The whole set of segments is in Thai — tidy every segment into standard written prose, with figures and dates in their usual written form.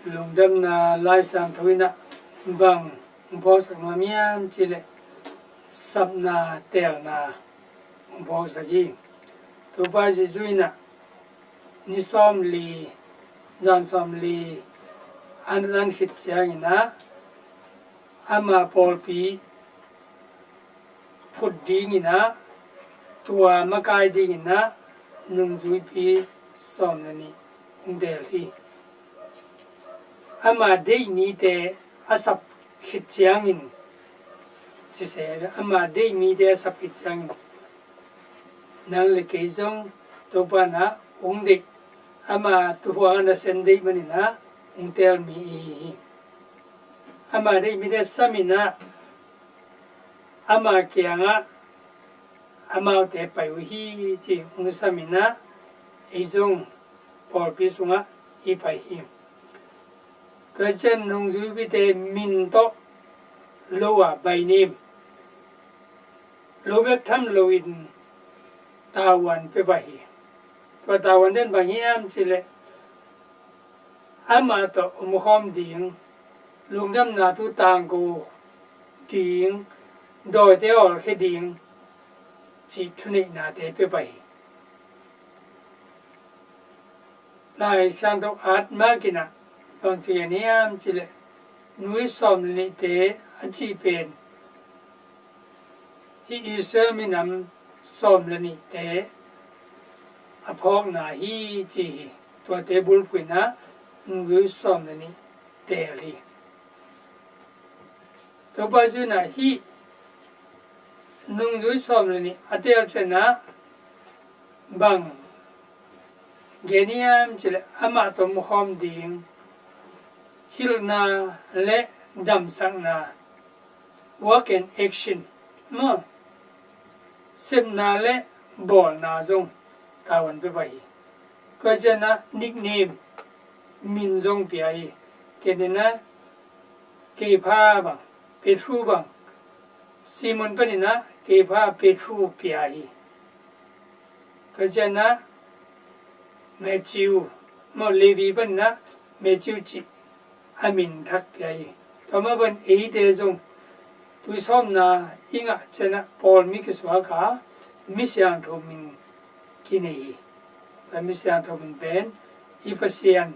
Lungdamna Laisiangtho Bang Boss Mamiam Chile Sabna Telna Boss Agi Tupa Jizuina Nisom Li Jansom Li Anran Hitjangina Ama Polpi Puddingina Tua Makai Dingina Nungzuipi Somnani Delhi Ama Day Mite Asap Hitjangin she said Ama Day Mite Asap Hitjangin Nang le kizom Topana Ungde Ama Tuana Sende Manina Ungtel mi Ama Day Mite Samina Ama Kianga Ama Te Paihi Ji Unsamina Izong Paul Pisunga Ipahi Kajan Nungzubite Minto Loa by name Lobetam Lowin Tawan Pepahi but Tawan then by him Chile Amato Umuhom Ding Lungdamna tu Tango Ding Do they all heading Tuni Lungdamna Laisiangtho Mark Thungetna Chile Nui Somni Te Achipen He is Terminum Somni Te Apogna He Chi Tua Table Quina Nui Somni Teli Topazuna He Nungui Somni Atelchena Bang Geniam Chile Amato Muhom Ding Hilna Le Damsangna Work and Action Mo Simna Le Bol Na Zong Tawan Pepai Kajana Nickname Min Zong Piai Kedina Kepa Bang Petru Bang Simon Panina Kepa Petru Piai Kajana Matthew Mo Levi Panna Matthew Chi Amin Thak Piai Tama Ban 8 days on Tu Somna Inga Chena Paul Mikiswaka Pasian Min Kini the Pasian Min Ben Pasian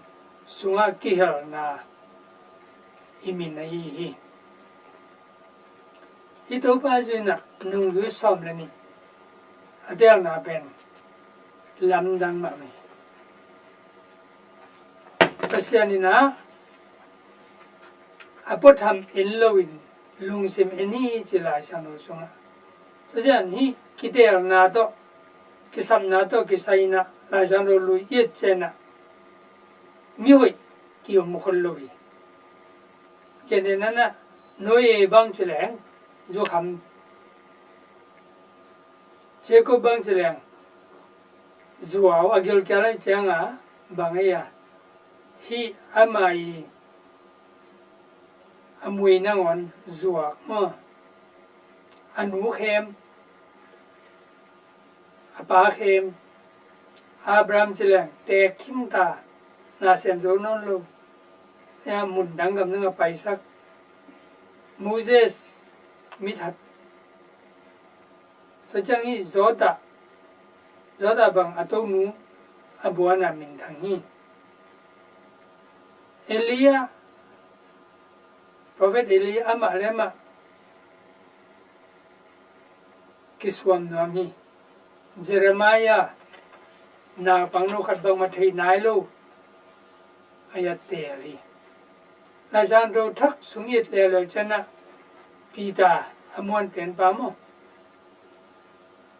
Sunga Kihel Na Iminai Hitopazuna Nungu Somlani Adelna Ben Lamdang Mami Pasianina Apotham Inlowin Lungsim Eni Jilasano Sunga Pasian he Kitel Nato Kisam Nato Kisaina Lajano Lu Yetchena Miwi Kiyomukholovi Kenena Noye Bang Chilang Zokham Jacob Bang Chilang Zuao Agil Kala Changa Bangaya He Amai Amui Nangon Zua Mo Anu Hem Apahem Abraham Chilang Te Kimta Nasem Zonon Lo Ya Mundangam Nanga Paisak Moses Mithat Tajangi Zoda Bang Atonu Abuana Mintangi Elia Prophet Elia Ama Lema Kiswam Nwami Jeremiah Na Pangnukat Bang Matay Nailo Ayat Teli Laisiangtho Thak Sungit Lelo Chana Pita Amuan Pen Pamo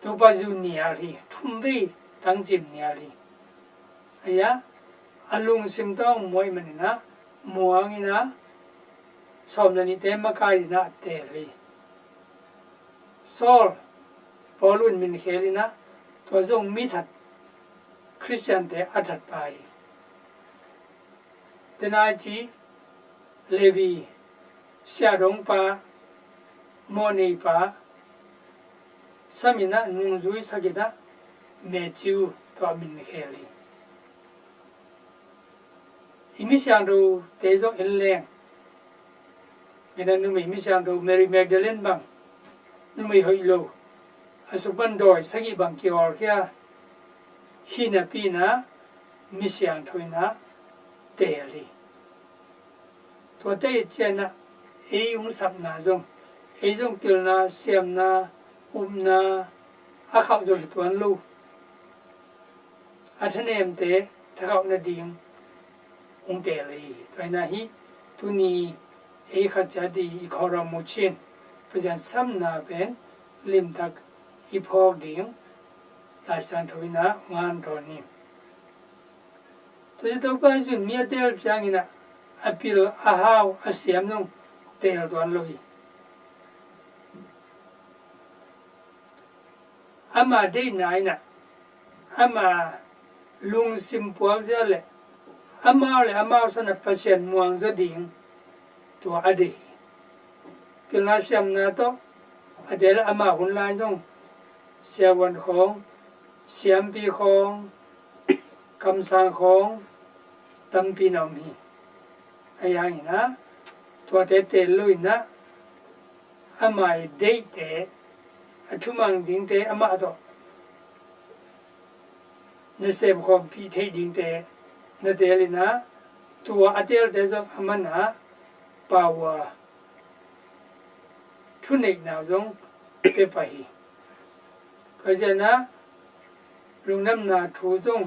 Tupazu Niali Tumbi Tangjim Niali Aya Alung Simtong Moy Manina Muangina Somnani Temakai Na Teli Sol Polun Min Helina Tozong Mithat Christian Te Athat Pai Tenaji Levi Xiadong Pa Moni Pa Samina Nungzui Sagida Matthew To Min Heli อิมิชังดูเตจงเอ็นแรงไม่นั้นนึกไม่อิมิชังดูเมรีแมกดาเลนบังนึกไม่หอยโลอสุบันดอยสักกี่บังเกี่ยวกับฮินาปีนะมิเสียงถอยนะเตลีตัวเตเจนะยุงสับนาจงจงกิลนาเสียมนานาอาเขาจะตัวลูอัธเนมเตถ้าเขานาดีงเตลีตัวนาฮิตุนีขัดจัดีขอรามุชินเพราะฉะนั้นซ้ำนาเป็นลิมทักอีพอกดิ่งลายสันทวินะงานตอนนี้ตัวจะต้องไปจุดมีเตลจังนะอภิลอาหาวอาเสียมนงเตลตัวลุยอามาได้ไหนนะอามาลุงซิมพวกเจ้าเลยอามาสนับประชันมวงจะดิ่งตัวอดีกินลาเสียมนาโตอเดลอามาหุ่นลายจงเสียวันของเสียมปีของคำสั่งของตำปีนอมีอะไรอย่างนี้นะตัวเตะลุยนะอามาเดย์เตะชุมังดิ่งเตะอามาโตในเสพของพีเทดิ่งเตะในเดลินะตัวอเดลเดจงอามานะป่าวทุนเอกนาจงเปไปเพราะฉะนั้นลุงน้ำนาทูจง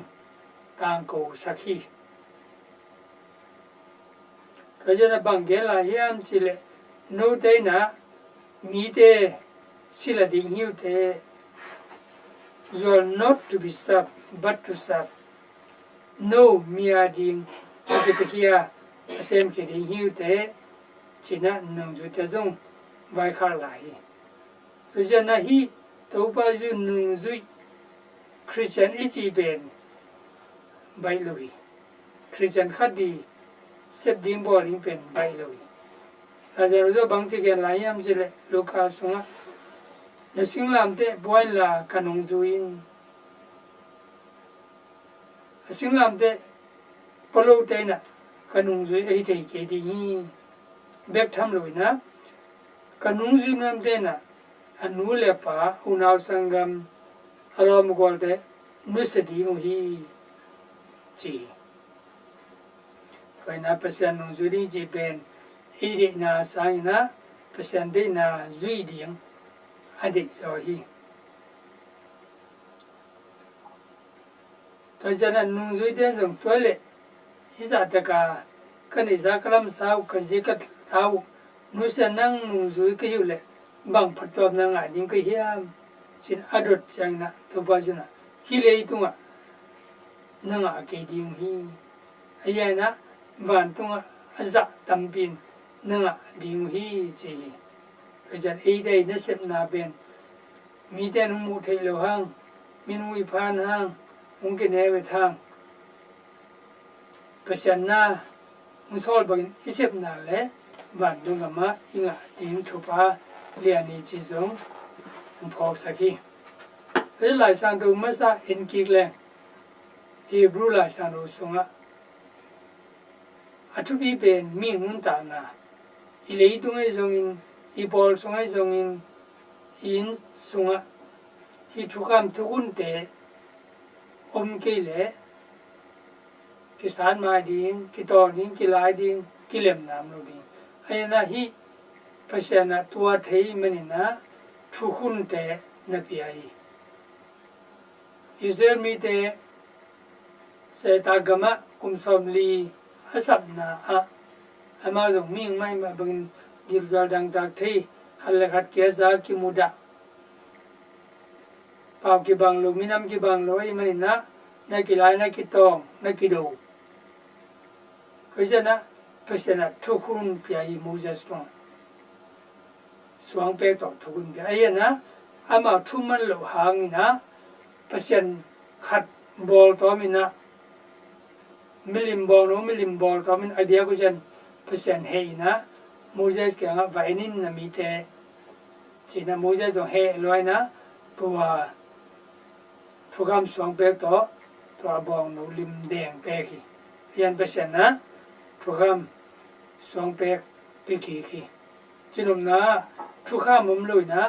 ต่างกูสักทีเพราะฉะนั้นบางเกลาเฮียมจิเลโนเตนะมีเตสิลดิ่งหิวเต Resolve not to be served but to serve no มีอาดิ่งอาเกตเฮียเซมเกดิ่งหิวเตจินะหนึ่งจุดจงไว้ข้าไหลเพราะฉะนั้นฮีตัวป้าจุหนึ่งจุดคริสเตียนอีจีเป็นใบลุยคริสเตียนขัดดีเสพดิ่งบอลิงเป็นใบลุยอาจารย์รู้จักบางทีกันหลายยามสิเลลูกาสงะในสิ่งลำเตะบอยลาขนมจุยนสิ่งลำเตะปลุกเตนะขนมจุยไอเตะเกดีเบกทำลุยนะขนมจุยนั่นเตนะอนุเลปะอุณาสังกัมอารมณ์กอลเตนุสดีมุฮีจีไปนะปัจจัยนุจุดีจีเป็นอีเดนาสังนะปัจจัยเดนาจุยดีงอดีตจอฮีตัวจันนุจุยเดนส่งตัวเล็กอิสระตะกากันอิสระกลัมสาวกจิกัดเท้านุสนังนุจุยก็อยู่เลยบางพัดตัวนังอ่ะดิ้งก็เฮียมสินอดุษจังนะตัวปัจจุบันฮิเลตุงะนังอ่ะเกดิ้งฮีไอ้ยัยนะวันตุงอ่ะอาจะตั้มปินนังอ่ะดิ้งฮีจีเพราะฉะนั้นไอ้ได้นัสเซปนาเป็นมีแต่นุ่มมุทัยโลหังมีนุ่มวิพานหังมุงกินเอเวทังเพราะฉะนั้นนะมุสลิมอิเซปนาเล่วันตุงะมาอิงอ่ะดิ้งทุบะเรียนนี้จีจงพอสักทีเวลาสังดูมาซาเอ็นกิกเลงฮีบรูลาสังดูสงะอัตุบีเป็นมีมุนตานาอิเลตุงไอจงอินอีบอลสงไอจงอินสงะฮีทุกคำทุกุนเตอมกิเลกิสานมาดิ้งกิตอดิ้งกิลายดิ้งกิเลมนามโลดิ้งไอ้นะฮีเพราะฉะนั้นตัวเทียมันนะทุกคนเตะนับใหญ่อิสราเอลมีเตะเสตากรรมะคุมสมลีอาสับนาอะอามาจงมิ่งไม่มาบังดิลดาดังตากที่ขัดเล็ขัดเกียร์ซากิมุดะปาวกิบังโลมินามกิบังโลไอ้มันนะนักกีฬานักกีตองนักกีฬาเพราะฉะนั้นทุกคนเปียมูเจสตองสวงเปต่อทุกคนไอ้นะอามาทุ่มมันหลหางนะปัจจัยขัดบอลตัวมินะมิลิมบอลโนมิลิมบอลตัวมินไอเดียกุจันปัจจัยเฮนะมูเจสเกี่ยงไว้นินนะมีเตจีนะมูเจสจะเฮลอยนะปัวทุกคำสวงเปต่อตัวบอลโนลิมแดงเปกียันปัจจัยนะ ทุกข้ามสวงเปกปีขีจินมนะทุกข้ามมุมลุยนะ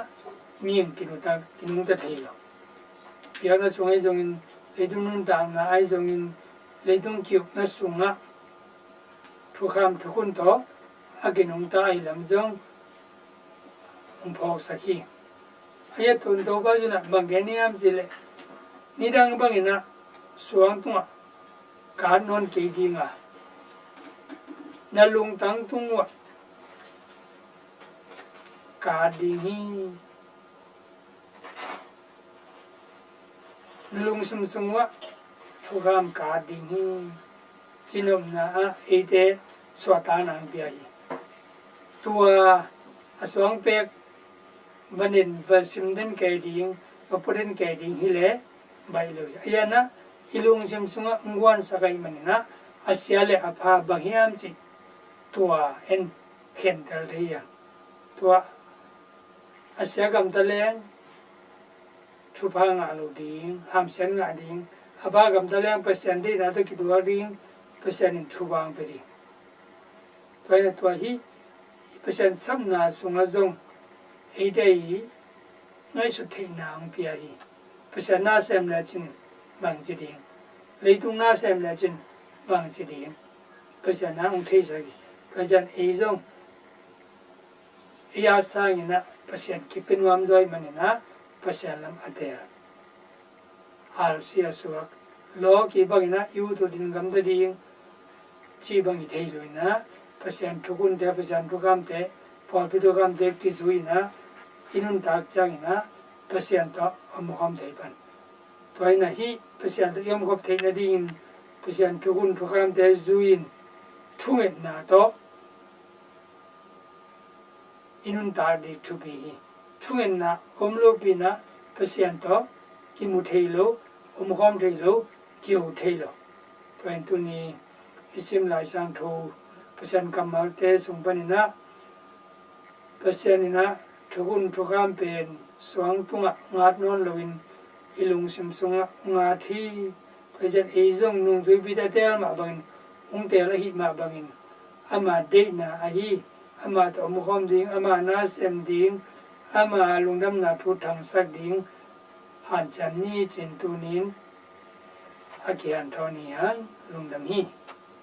มีอย่างกินุงตะเทลเปียกนะสวงไอจงอินเลยตุนุนตามนะไอจงอินเลยตุงคิวนะสวงนะทุกข้ามทุกคนต่ออากินุงตาไอลำจงพอสักทีอายะตุนโตก็จุนะบางแกนี่ยามสิเลนี่ดังบางอินะสวงตัวการนอนเกดีงะนาลุงตั้งตุงวะกาดีฮีนาลุงสมสงวะทุกามกาดีฮีจินมนะเอเดสวตานังเปียตัวอสวงเปกวันนี้วันสิมเดนเกดีงวันพุธเดนเกดีฮิเลใบเลยอายะนะอิลุงสมสงวะงวนสักไอมันนะอาเซียเลอภาบางยามจิตัวเอ็นเข็นตะเลียตัวอาเซียกำตะเลงทุพางาลูดิงหามเซนงาดิงอาภากำตะเลงเปอร์เซ็นต์ที่นาตะกิตัวดิงเปอร์เซ็นต์ทุบางไปดิตัวนี้ตัวฮีเปอร์เซ็นต์ซ้ำนาสุงาจงไอเดียง่ายสุดที่นางเปียฮีเปอร์เซ็นต์น่าเซมเลจินบางจีดิงเลยตุงน่าเซมเลจินบางจีดิงเปอร์เซ็นต์น่าองเทสกีเพราะฉะนั้นไอ้จงยาสางนะเปอร์เซ็นต์คิดเป็นความจ่อยมันนะเปอร์เซ็นต์ลำอัดเดียร์อาร์เซียสวกโลกีบางนะยูตัวดินกำตัดดิ้งชีบางอีเทย์เลยนะเปอร์เซ็นต์ทุกคนเตะเปอร์เซ็นต์ทุกคำเตะพอพิธีกรรมเตะกิจวินะอินุนตักจังนะเปอร์เซ็นต์ต่ออมุขมเตะปันตัวนี้ฮีเปอร์เซ็นต์ยอมขบเทนดิ้งเปอร์เซ็นต์ทุกคนทุกคำเตะจุยนทุ่งเอ็ดนาโตอินุนตาดีทุบีทุ่งเอ็นนะomloปีนะเปอร์เซ็นต์ต่อกิมุtheiloอมุขมtheiloกิวtheiloตัวนี้ตุนีอิสิมลายสังโทเปอร์เซ็นต์กำมาเตสุงปนินะเปอร์เซ็นต์นะทุกคนทุกคำเป็นสวงตุงะงาดนอนลวินอิลุงสิมสุงะงาที่เพราะฉะนั้นไอ้จงนุ่งจุยบิดาเตลมาบังองเตลหิมาบังอามาเดนะอาฮีอามาตอมุขมดิ้งอามานาเซมดิ้งอามาลุงดำนาพุทธังสักดิ้งหันจันนี้เจนตูนินอากิฮันทอนีฮันลุงดำฮี